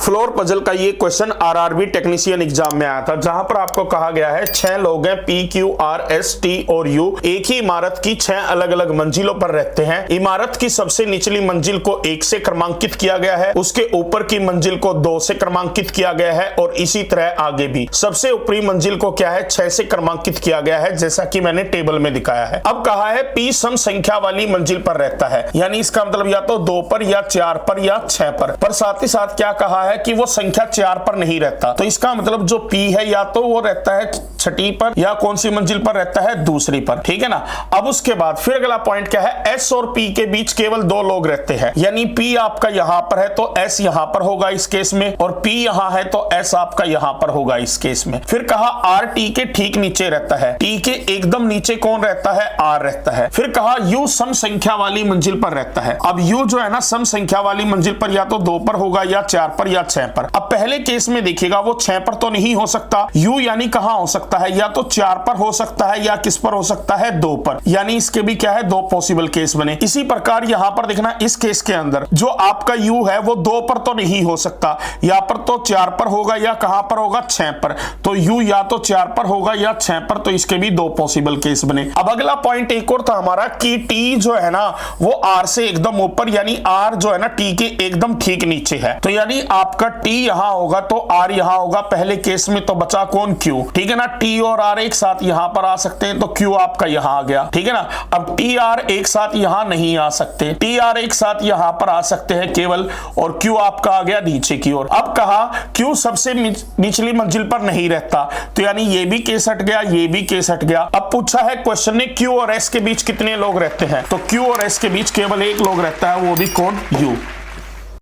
Floor puzzle का ये question RRB technician exam में आया था, जहां पर आपको कहा गया है 6 लोग हैं P Q R S T और यू, एक ही इमारत की 6 अलग अलग मंजिलों पर रहते हैं। इमारत की सबसे निचली मंजिल को 1 से क्रमांकित किया गया है, उसके ऊपर की मंजिल को 2 से क्रमांकित किया गया है और इसी तरह आगे भी। सबसे ऊपरी मंजिल को क्या है 6 से क्रमांकित किया गया है, जैसा कि मैंने टेबल में दिखाया है। अब कहा है पी सम संख्या वाली मंजिल पर रहता है, यानी इसका मतलब या तो 2 पर या 4 पर या 6 पर साथ ही साथ क्या कहा है कि वो संख्या 4 पर नहीं रहता। तो इसका मतलब जो P है या तो वो रहता है 6ठी पर या कौन सी मंजिल पर रहता है, दूसरी पर, ठीक है ना। अब उसके बाद फिर अगला पॉइंट क्या है, S और P के बीच केवल 2 लोग रहते हैं, यानी P आपका यहां पर है तो S यहां पर होगा इस केस में, और P यहां है तो S आपका यहां पर होगा इस केस में। फिर कहा R T के ठीक नीचे रहता है, T के एकदम नीचे कौन रहता है, R रहता है। फिर कहा U सम संख्या वाली मंजिल पर रहता है। अब U जो है ना सम संख्या वाली मंजिल पर या तो 2 पर होगा या 4 पर या 6 पर। अब पहले केस में देखिएगा वो 6 पर तो नहीं हो सकता, U यानी कहां हो सकता है, या तो 4 पर हो सकता है या किस पर हो सकता है, 2 पर, यानी इसके भी क्या है 2 पॉसिबल केस बने। इसी प्रकार यहां पर देखना इस केस के अंदर जो आपका U है वो 2 पर तो नहीं हो सकता, या पर तो 4 पर होगा या कहां पर होगा 6 पर, तो U या तो 4 पर होगा या 6 पर, तो इसके भी 2 पॉसिबल केस बने। अब अगला पॉइंट एक और था हमारा कि T जो है ना वो R से एकदम ऊपर, यानी R जो है ना T के एकदम ठीक नीचे है, तो यानी आपका T यहां होगा तो R यहां होगा पहले केस में, तो बचा कौन Q, ठीक है ना। T और R एक साथ यहां पर आ सकते हैं तो Q आपका यहां आ गया, ठीक है ना। अब T R एक साथ यहां नहीं आ सकते, T R एक साथ यहां पर आ सकते हैं केवल, और Q आपका आ गया नीचे की ओर। अब कहा Q सबसे निचली मंजिल पर नहीं रहता, तो यानी ये भी केस हट गया, ये भी केस हट गया। अब पूछा है क्वेश्चन ने Q और S के बीच कितने लोग रहते हैं, तो Q और S के बीच केवल एक लोग रहता है, वो भी कौन, U।